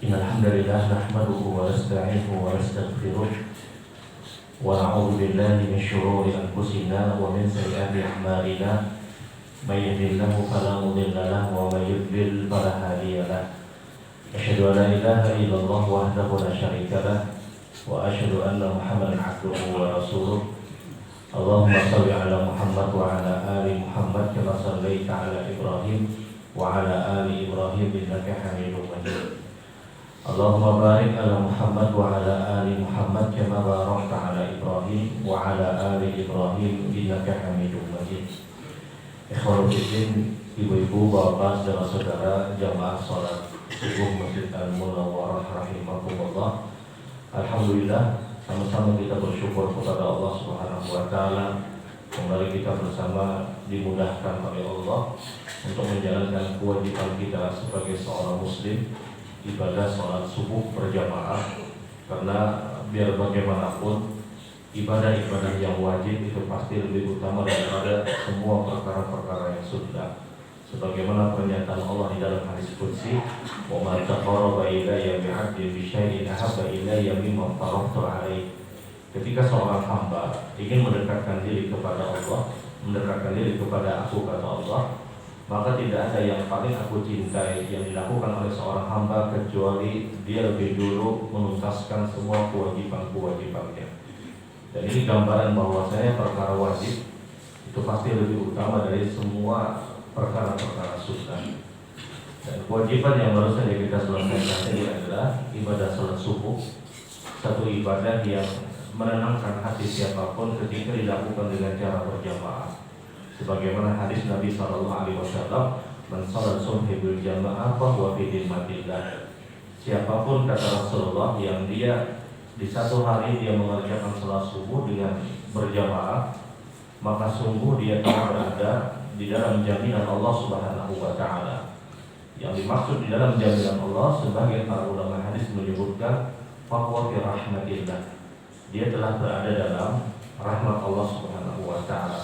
Innal hamdalillah nahmaduhu wa nasta'inuhu wa nastaghfiruh wa na'udzu billahi min shururi anfusina wa min sayyiati a'malina may yahdihillahu fala mudilla lahu wa may yudlil fala hadiya lahu. Asyhadu an la ilaha illallah wahdahu la syarika lahu wa asyhadu anna Muhammadan 'abduhu wa rasuluh. Allahumma shalli ala Muhammad wa ala ali Muhammad kama shallaita ala Ibrahim wa ala ali Ibrahim innaka Hamidum Majid. Allahumma barik ala Muhammad wa ala ali Muhammad kama barakta ala Ibrahim wa ala ali Ibrahim innaka Hamidum Majid. Ikhwanul Fiddin, ibu-ibu, bapak, saudara-saudara jamaah salat subuh Masjid Al-Munawwarah rahimakumullah. Alhamdulillah, sama-sama kita bersyukur kepada Allah Subhanahu wa taala. Kembali kita bersama dimudahkan oleh Allah untuk menjalankan kewajiban kita sebagai seorang muslim, ibadah salat subuh berjamaah. Karena biar bagaimanapun ibadah-ibadah yang wajib itu pasti lebih utama daripada semua perkara-perkara yang sunnah. Sebagaimana pernyataan Allah di dalam hadis qudsi, "Wa ma taqarraba ilayya bi'abdi bi syai'in ahabba ilayya mimma taraktu 'alaihi." Ketika seorang hamba ingin mendekatkan diri kepada Allah, mendekatkan diri kepada aku, kata Allah, maka tidak ada yang paling aku cintai yang dilakukan oleh seorang hamba kecuali dia lebih dulu menuntaskan semua kewajiban-kewajibannya. Dan ini gambaran bahwasanya perkara wajib itu pasti lebih utama dari semua perkara-perkara sunnah. Dan kewajiban yang baru saja kita selesaikan ini adalah ibadah salat subuh, satu ibadah yang menenangkan hati siapapun ketika dilakukan dengan cara berjamaah. Sebagaimana hadis Nabi SAW, "Man shalat subhi bil jamaah fa huwa fi dhimmatillah." Siapapun, kata Rasulullah, yang dia di satu hari dia mengerjakan salat subuh dengan berjamaah, maka sungguh dia telah berada di dalam jaminan Allah Subhanahu wa taala. Yang dimaksud di dalam jaminan Allah, sebagian para ulama hadis menyebutkan bahwa fi rahmatillah, dia telah berada dalam rahmat Allah Subhanahu wa taala.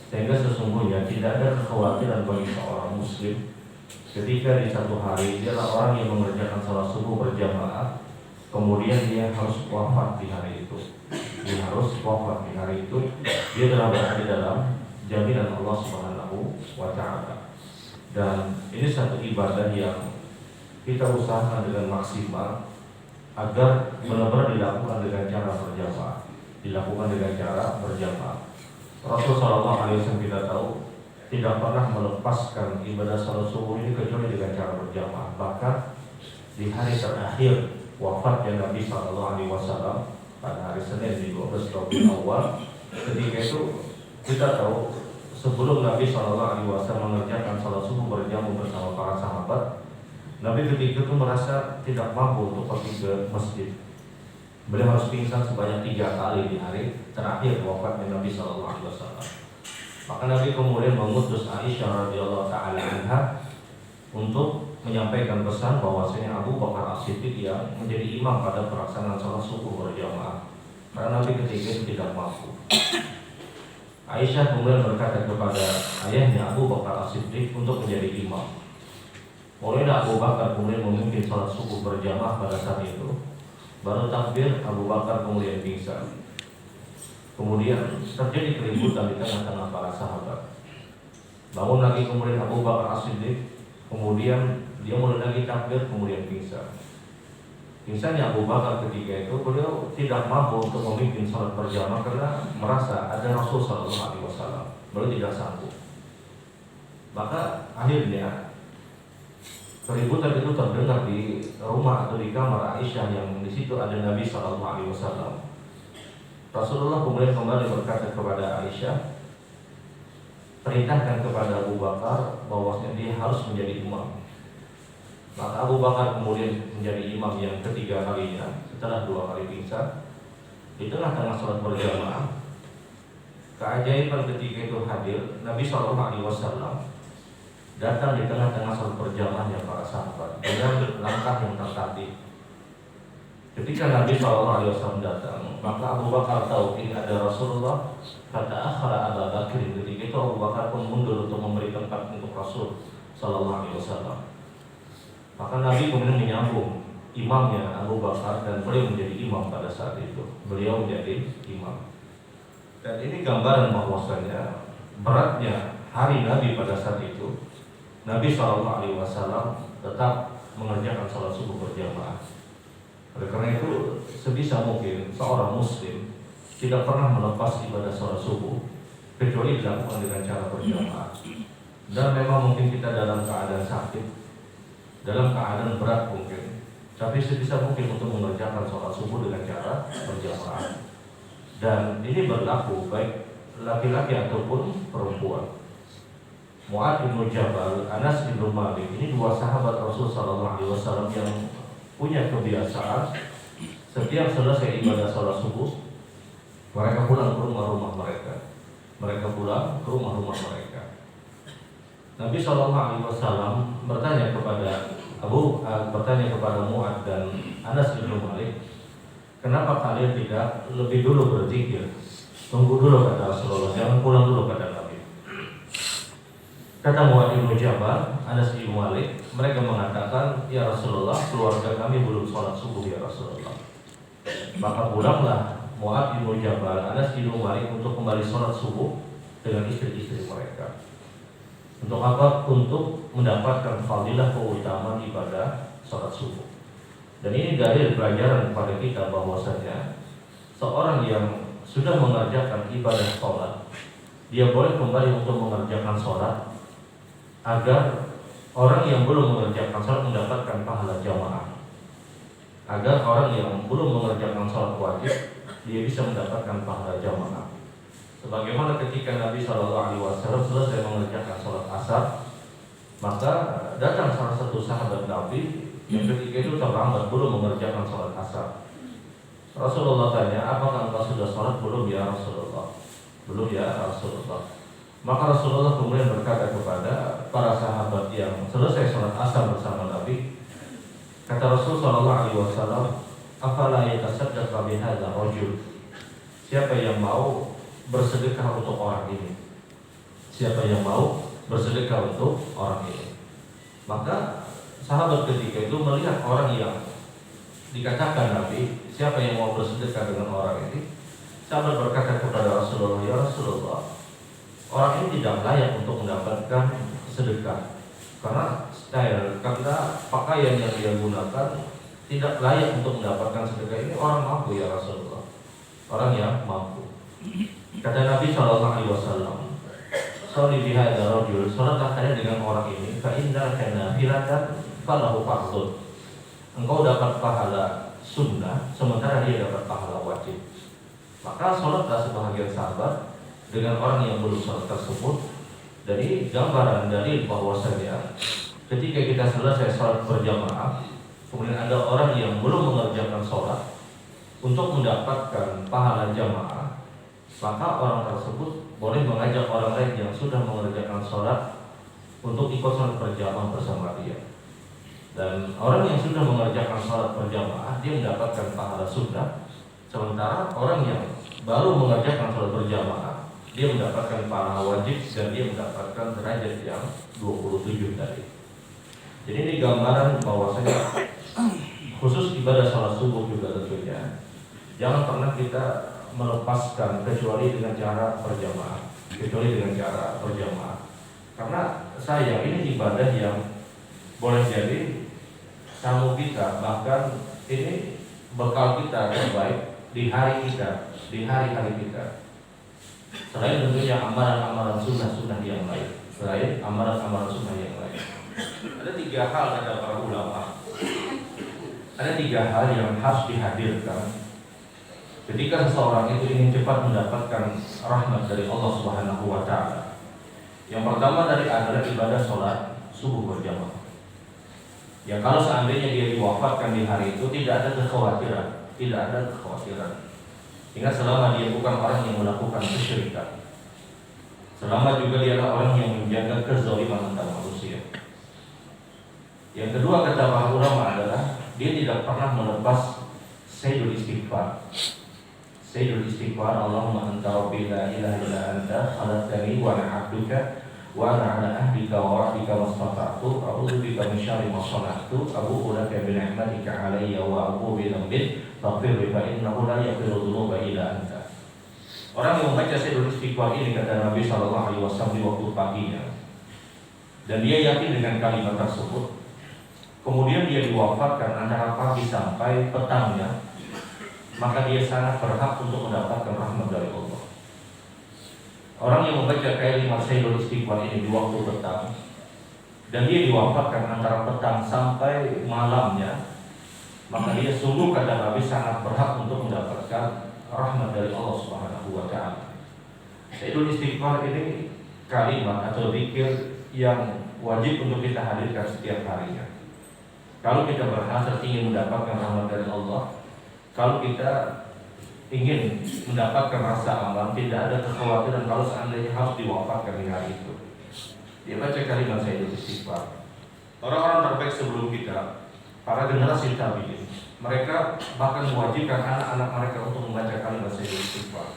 Sehingga sesungguhnya tidak ada kekhawatiran bagi seorang muslim ketika di satu hari dia adalah orang yang mengerjakan salat subuh berjamaah, kemudian dia harus wafat di hari itu. Dia harus wafat di hari itu, dia telah berada dalam jaminan Allah Subhanahu wa taala. Dan ini satu ibadah yang kita usahakan dengan maksimal agar benar-benar dilakukan dengan cara berjamaah, dilakukan dengan cara berjamaah. Rasulullah SAW kita tahu tidak pernah melepaskan ibadah salat subuh ini kecuali dengan cara berjamaah. Bahkan di hari terakhir wafatnya Nabi SAW pada hari Senin di 12 Rabiul Awal, ketika itu kita tahu sebelum Nabi SAW mengerjakan salat subuh berjamaah bersama para sahabat, Nabi ketika itu merasa tidak mampu untuk pergi ke masjid. Beliau harus pingsan sebanyak 3 kali di hari terakhir wafatnya Nabi SAW. Maka Nabi kemudian mengutus Aisyah radhiyallahu taala anha untuk menyampaikan pesan bahwasanya Abu Bakar As-Siddiq yang menjadi imam pada pelaksanaan salat subuh berjamaah. Karena Nabi ketika itu tidak mampu. Aisyah kemudian berkata kepada ayahnya Abu Bakar As-Siddiq untuk menjadi imam. Mulailah Abu Bakar kemudian memimpin salat subuh berjamaah pada saat itu. Baru takbir, Abu Bakar kemudian pingsan. Kemudian terjadi keributan di tengah-tengah para sahabat. Bangun lagi kemudian Abu Bakar As-Siddiq, kemudian dia mulai lagi takbir, kemudian pingsan. Pingsannya Abu Bakar ketika itu, beliau tidak mampu untuk memimpin salat berjamaah karena merasa ada Rasul SAW. Beliau tidak sanggup. Maka akhirnya keributan itu terdengar di rumah atau di kamar Aisyah yang di situ ada Nabi SAW. Rasulullah kemudian kembali berkata kepada Aisyah, perintahkan kepada Abu Bakar bahwasanya dia harus menjadi imam. Maka Abu Bakar kemudian menjadi imam yang ketiga kalinya setelah 2 kali pingsan di tengah-tengah salat berjamaah. Keajaiban ketika itu hadir, Nabi SAW datang di tengah-tengah salat berjamaahnya para sahabat dengan langkah yang tertatih. Ketika Nabi SAW datang, maka Abu Bakar tahu ini ada Rasulullah. Kata akhara Abu Bakar, ketika itu Abu Bakar pun mundur untuk memberi tempat untuk Rasul SAW. Maka Nabi kemudian menyambung imamnya Abu Bakar dan beliau menjadi imam pada saat itu. Beliau menjadi imam. Dan ini gambaran bahwasanya beratnya hari Nabi pada saat itu. Nabi SAW tetap mengerjakan sholat subuh berjamaah. Oleh karena itu sebisa mungkin seorang muslim tidak pernah melepas ibadah sholat subuh kecuali dilakukan dengan cara berjamaah. Dan memang mungkin kita dalam keadaan sakit, dalam keadaan berat mungkin, tapi sebisa mungkin untuk mengerjakan sholat subuh dengan cara berjamaah. Dan ini berlaku baik laki-laki ataupun perempuan. Mu'adz bin Jabal, Anas bin Malik, ini dua sahabat Rasul SAW yang punya kebiasaan setiap selesai ibadah sholat subuh mereka pulang ke rumah-rumah mereka. Mereka pulang ke rumah-rumah mereka. Nabi SAW bertanya kepada Mu'adz dan Anas bin Malik, kenapa kalian tidak lebih dulu berzikir? Tunggu dulu, kata Rasulullah, jangan pulang dulu, kata Nabi. Kata Mu'adz bin Jabal, Anas bin Malik, mereka mengatakan, ya Rasulullah, keluarga kami belum sholat subuh, ya Rasulullah. Maka pulanglah Mu'adz bin Jabal, Anas bin Malik untuk kembali sholat subuh dengan istri-istri mereka. Untuk apa? Untuk mendapatkan fadilah keutamaan ibadah sholat subuh. Dan ini dalil pelajaran kepada kita bahwasanya seorang yang sudah mengerjakan ibadah sholat, dia boleh kembali untuk mengerjakan sholat agar orang yang belum mengerjakan sholat mendapatkan pahala jamaah. Agar orang yang belum mengerjakan sholat wajib, dia bisa mendapatkan pahala jamaah. Sebagaimana ketika Nabi SAW selesai mengerjakan sholat asar, maka datang salah satu sahabat Nabi yang ketika itu terlambat belum mengerjakan sholat asar. Rasulullah tanya, apakah engkau sudah sholat? Belum ya Rasulullah. Belum ya Rasulullah. Maka Rasulullah kemudian berkata kepada para sahabat yang selesai sholat asar bersama Nabi, kata Rasulullah SAW, afala yatasaddaq bihadza rajul? Siapa yang mau bersedekah untuk orang ini? Siapa yang mau bersedekah untuk orang ini? Maka sahabat ketika itu melihat orang yang dikatakan Nabi, siapa yang mau bersedekah dengan orang ini? Sahabat berkata kepada Rasulullah, ya Rasulullah, orang ini tidak layak untuk mendapatkan sedekah karena pakaian yang dia gunakan tidak layak untuk mendapatkan sedekah. Ini orang mampu ya Rasulullah, orang yang mampu. Kata Nabi SAW, sholli bihadza rajul, salatlah kalian dengan orang ini, fa inna kana filatan falahu fardun. Engkau dapat pahala sunnah sementara dia dapat pahala wajib. Maka sholatlah sebahagian sahabat dengan orang yang belum sholat tersebut. Dari gambaran dari bahwasanya ketika kita selesai sholat berjamaah, kemudian ada orang yang belum mengerjakan sholat, untuk mendapatkan pahala jamaah, maka orang tersebut boleh mengajak orang lain yang sudah mengerjakan sholat untuk ikut sholat berjamaah bersama dia. Dan orang yang sudah mengerjakan sholat berjamaah, dia mendapatkan pahala sunnah, sementara orang yang baru mengerjakan sholat berjamaah, dia mendapatkan pahala wajib dan dia mendapatkan derajat yang 27 tadi. Jadi ini gambaran bahwasanya khusus ibadah sholat subuh juga tentunya jangan pernah kita melepaskan kecuali dengan cara berjamaah, karena sayang ini ibadah yang boleh jadi tamu kita, bahkan ini bekal kita terbaik di hari hari kita. Selain tentunya amalan-amalan sunnah yang lain, ada 3 hal kata para ulama. Ada 3 hal yang harus dihadirkan ketika seseorang itu ingin cepat mendapatkan rahmat dari Allah Subhanahu wa taala. Yang pertama adalah ibadah sholat subuh berjamaah. Ya, kalau seandainya dia diwafatkan di hari itu tidak ada kekhawatiran. Ingat, selama dia bukan orang yang melakukan kesyirikan, selama juga dia adalah orang yang menjaga kezaliman antar manusia. Yang kedua kata para ulama adalah dia tidak pernah melepas sayyidul istighfar. Allahumma anta rabbi la ilaha illa anta khalaqtani wa ana 'abduka wa ana ala ahdika wa wa'dika mastata'tu a'udzu bika min syarri ma shana'tu abu'u laka bi ni'matika 'alayya wa abu'u bi dhanbi faghfir li fa innahu la yaghfiru dzunuba illa anta. Orang yang membaca Sayyidul Istighfar ini, kata Nabi sallallahu alaihi wasallam, di waktu paginya, dan dia yakin dengan kalimat tersebut, kemudian dia diwafatkan antara pagi sampai petangnya, maka dia sangat berhak untuk mendapatkan rahmat dari Allah. Orang yang membaca kalimat Sayyidul Istighfar ini di waktu petang, dan dia diwafatkan antara petang sampai malamnya, maka dia sungguh, kata Nabi, sangat berhak untuk mendapatkan rahmat dari Allah Subhanahu wa ta'ala. Sayyidul Istighfar ini kalimat atau zikir yang wajib untuk kita hadirkan setiap harinya. Kalau kita berhasrat ingin mendapatkan rahmat dari Allah, kalau kita ingin mendapatkan rasa aman, tidak ada kekhawatiran kalau seandainya harus diwafatkan di hari itu, dia baca kalimat Sayyidul Istighfar. Orang-orang terbaik sebelum kita, para generasi tabi'in, mereka bahkan mewajibkan anak-anak mereka untuk membaca kalimat Sayyidul Istighfar.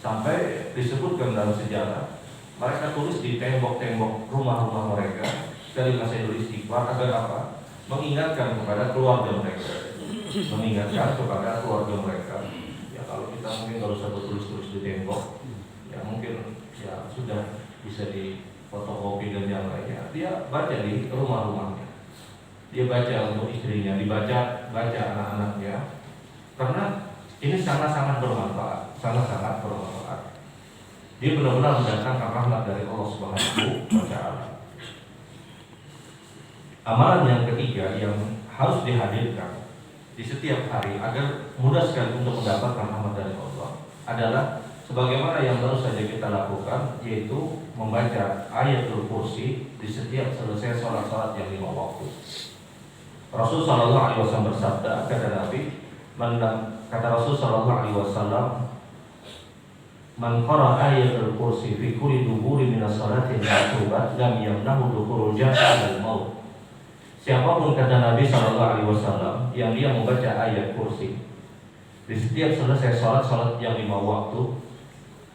Sampai disebutkan dalam sejarah, mereka tulis di tembok-tembok rumah-rumah mereka kalimat Sayyidul Istighfar agar apa? Mengingatkan kepada keluarga mereka. Mengingatkan kepada keluarga mereka. Ya, kalau kita mungkin kalau usah tulis-tulis di tembok, ya mungkin ya sudah bisa di fotokopi dan yang lainnya. Dia baca di rumah-rumahnya. Dia baca untuk istrinya, dibaca anak-anaknya, karena ini sangat-sangat bermanfaat, sangat-sangat bermanfaat. Dia benar-benar mendatangkan rahmat dari Allah Subhanahu wa ta'ala. Amalan yang ketiga yang harus dihadirkan di setiap hari agar mudah sekali untuk mendapatkan rahmat dari Allah adalah sebagaimana yang baru saja kita lakukan, yaitu membaca ayatul kursi di setiap selesai sholat-sholat yang 5 waktu. Rasul sallallahu alaihi wasallam bersabda, kata Nabi, kata Rasul sallallahu alaihi wasallam, man qara ayatul kursi fi kulli duburi min as-salati al-maktubat lam yamnahu dukhulul jannah al-maut. Siapapun, kata Nabi sallallahu alaihi wasallam, yang dia membaca ayat kursi di setiap selesai salat yang 5 waktu,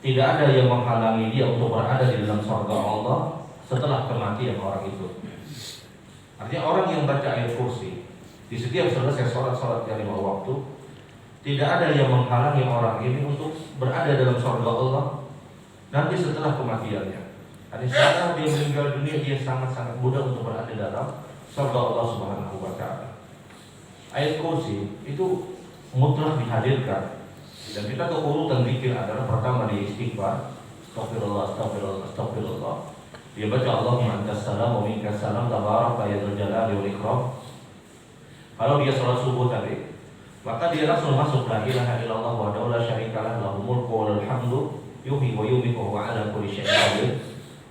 tidak ada yang menghalangi dia untuk berada di dalam surga Allah setelah kematian orang itu. Artinya orang yang baca ayat kursi di setiap selesai salat yang 5 waktu, tidak ada yang menghalangi orang ini untuk berada dalam surga Allah nanti setelah kematiannya. Artinya setelah dia meninggal dunia, dia sangat-sangat mudah untuk berada dalam surga Allah Subhanahu wa ta'ala. Ayat kursi itu mutlak dihadirkan. Dan kita tahu urutan zikir adalah pertama di istighfar, astagfirullah, astagfirullah, astagfirullah. Dia baca Allahumma antas salam wa minkas salam tabaraka ya dzal jalali wal ikram. Kalau dia sholat subuh tadi, maka dia langsung masuk la ilaha illallah wahdahu la syarikalah lahul mulku wa lahul hamdu yuhyi wa yumiitu wa huwa ala kulli syai'in qadir.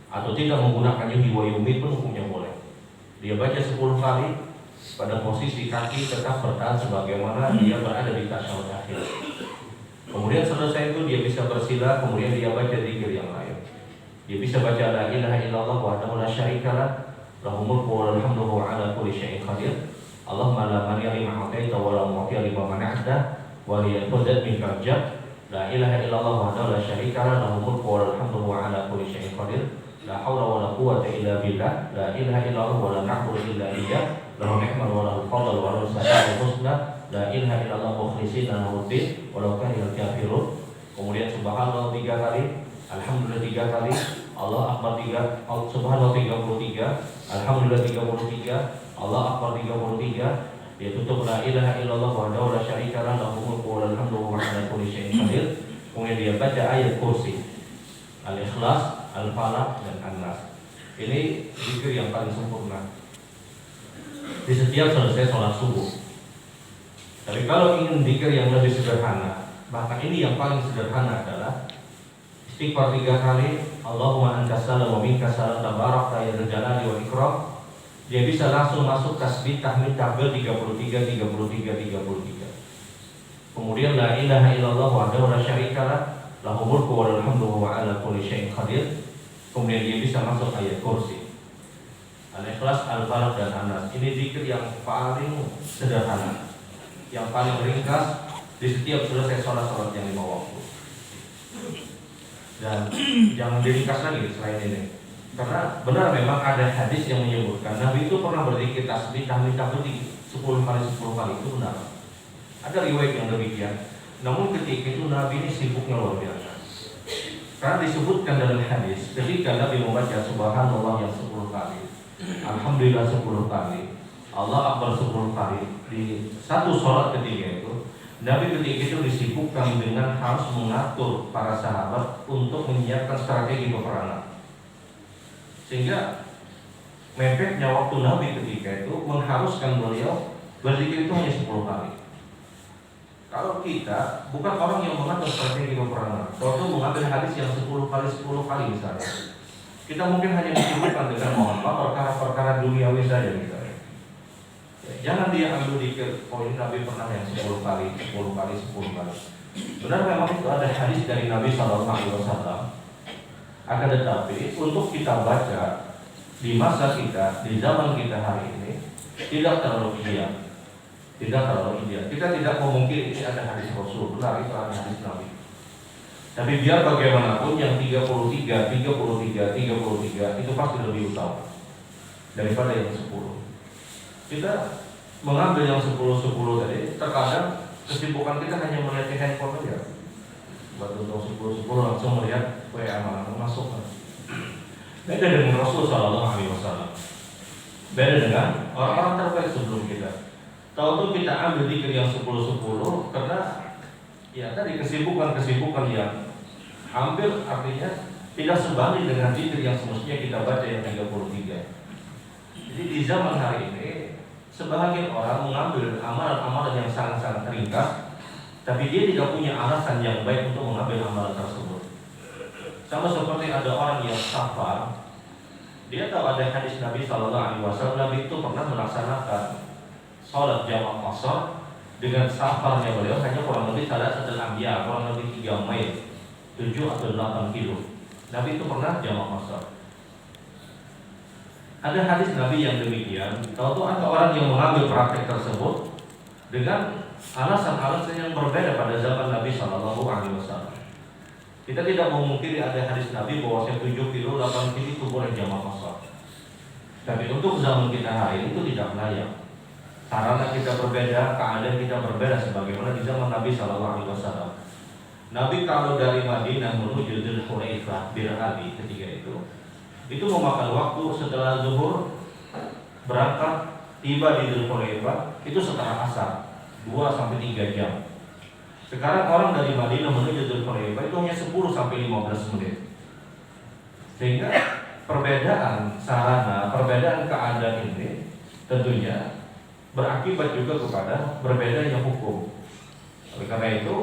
Atau tidak menggunakan yuhyi wa yumiitu pun hukumnya boleh. Dia baca 10 kali pada posisi kaki tetap bertahan sebagaimana dia berada di tasyahud akhir. Kemudian selesai itu dia bisa bersila, kemudian dia baca zikir yang lain. Dia bisa baca la ilaha illallah wahdahu la syarikalah lahul mulku wa lahul hamdu wa ala kulli syai'in qadir. Allahumma la mani'a lima a'taita wa la mu'tiya lima mana'ta wa la yanfa'u minkal jadd. La ilaha illallah wahdahu la syarikalah lahul mulku wa lahul hamdu wa ala kulli syai'in qadir. La haula wa la quwwata illa billah. La ilaha illallah wa la na'budu illa iyyah. Lahu ni'mal wa lahu fadl wa lahu sana'ul husna. La ilaha illallah mukhlishina lahu din wa law karihal kafirun. Kemudian subhanallah 3 kali, alhamdulillah 3 kali, Allah akbar 3, subhanallah 33, alhamdulillah 33, Allah akbar 33. Dia tutup la ilaha illallah wahdahu la syarikalah lahul mulku wa lahul hamdu wa huwa ala kulli syai'in qadir. Kemudian dia baca ayat kursi, Al-Ikhlas, Al-Falaq dan An-Nas. Ini zikir yang paling sempurna di setiap selesai sholat subuh. Tapi kalau ingin zikir yang lebih sederhana, bahkan ini yang paling sederhana adalah istighfar 3 kali, Allahumma antas salam wa minkas salam tabarakta ya dzal jalali wal ikram. Dia bisa langsung masuk tasbih, tahmid, takbir 33. Kemudian la ilaha illallah wahdahu la syarikalah lahul mulku wa lahul hamdu wa huwa ala kulli syai'in qadir. Kemudian dia bisa masuk ayat kursi, Al-Ikhlas, Al-Falaq dan An-Nas. Ini zikir yang paling sederhana, yang paling ringkas di setiap selesai sholat yang 5 waktu. Dan jangan diringkas lagi selain ini. Karena benar memang ada hadis yang menyebutkan Nabi itu pernah berzikir tasbih tahmid 10 kali 10 kali, itu benar. Ada riwayat yang demikian. Namun ketika itu Nabi ini sibuknya luar biasa. Karena disebutkan dalam hadis ketika Nabi membaca subhanallah yang 10 kali, alhamdulillah 10 kali, Allah Akbar 10 kali di satu sholat ketiga itu, Nabi ketika itu disibukkan dengan harus mengatur para sahabat untuk menyiapkan strategi peperangan. Sehingga mepetnya waktu Nabi ketika itu mengharuskan beliau berzikir itu hanya 10 kali. Kalau kita bukan orang yang mengatur strategi peperangan, kalau mengambil hadis yang 10 kali 10 kali misalnya, kita mungkin hanya disibukkan dengan perkara-perkara duniawi saja misalnya. Jangan dia ambil dikir, oh ini Nabi pernah yang 10 kali, 10 kali, 10 kali. Benar memang itu ada hadis dari Nabi SAW. Akan tetapi untuk kita baca di masa kita, di zaman kita hari ini, tidak terlalu ideal. Tidak terlalu ideal. Kita tidak memungkiri ini ada hadis Rasul, benar itu ada hadis Nabi. Tapi biar bagaimanapun yang 33 itu pasti lebih utama daripada yang 10. Kita mengambil yang 10 tadi, terkadang kesibukan kita hanya melihat handphone saja. Buat untuk 10 langsung melihat WA masuk. Beda dengan Rasul Sallallahu Alaihi Wasallam. Beda dengan orang-orang terbaik sebelum kita. Tahu kita ambil zikir yang 10 karena ya tadi kesibukan yang hampir artinya tidak sebanding dengan zikir yang semestinya kita baca yang 33. Jadi di zaman hari ini sebagian orang mengambil amalan-amalan yang sangat-sangat ringkas, tapi dia tidak punya alasan yang baik untuk mengambil amalan tersebut. Sama seperti ada orang yang safar, dia tahu ada hadis Nabi Sallallahu Alaihi Wasallam, Nabi itu pernah melaksanakan sholat jamak qashar dengan safarnya beliau hanya kurang lebih salasatul anbiya, kurang lebih 3 mil, 7 atau 8 kilo. Nabi itu pernah jamak qashar. Ada hadis Nabi yang demikian. Tahu ada orang yang mengambil praktek tersebut dengan alasan-alasan yang berbeda pada zaman Nabi Sallallahu Alaihi Wasallam. Kita tidak memungkiri ada hadis Nabi bahwa 7 kilo, 8 kilo itu boleh jamak qashar. Tapi untuk zaman kita hari ini itu tidak layak. Sarana kita berbeda, keadaan kita berbeda sebagaimana di zaman Nabi Sallallahu Alaihi Wasallam. Nabi kalau dari Madinah menuju Dzul Hulaifah Bir Abi ketika itu memakan waktu setelah zuhur berangkat tiba di Dzul Hulaifah itu setelah asar 2-3 jam. Sekarang orang dari Madinah menuju Dzul Hulaifah itu hanya 10-15 menit. Sehingga perbedaan sarana, perbedaan keadaan ini tentunya berakibat juga kepada berbedanya hukum. Oleh karena itu,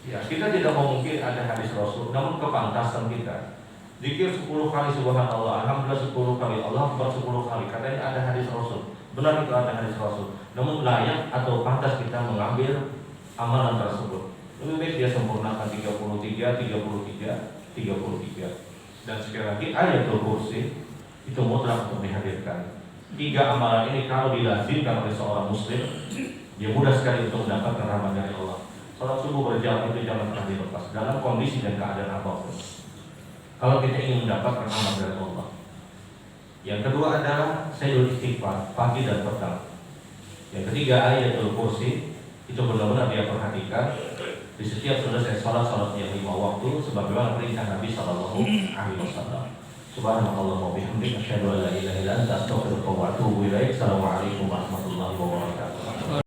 ya kita tidak memungkiri ada hadis Rasul, namun kepantasan kita zikir 10 kali subhanallah, alhamdulillah 10 kali, Allah Akbar 10 kali, katanya ada hadis Rasul. Benar itu ada hadis Rasul. Namun layak atau pantas kita mengambil amalan tersebut. Lebih baik dia sempurnakan 33. Dan sekali lagi ayatul kursi itu mutlak untuk dihadirkan. 3 amalan ini kalau dilazimkan oleh seorang muslim, dia mudah sekali untuk mendapatkan rahmat dari Allah. Salat subuh berjamaah itu jangan pernah dilepas dalam kondisi dan keadaan apapun. Kalau kita ingin mendapatkan rahmat dari Allah. Yang kedua adalah sayyidul istighfar pagi dan petang. Yang ketiga ayatul kursi itu benar-benar dia perhatikan di setiap selesai salat yang 5 waktu sebagaimana perintah Nabi Sallallahu Alaihi Wasallam. Subhanallah wa bihamdihi asyhadu an la ilaha illa anta astaghfiruka wa atubu ilaik. Assalamualaikum warahmatullahi wabarakatuh.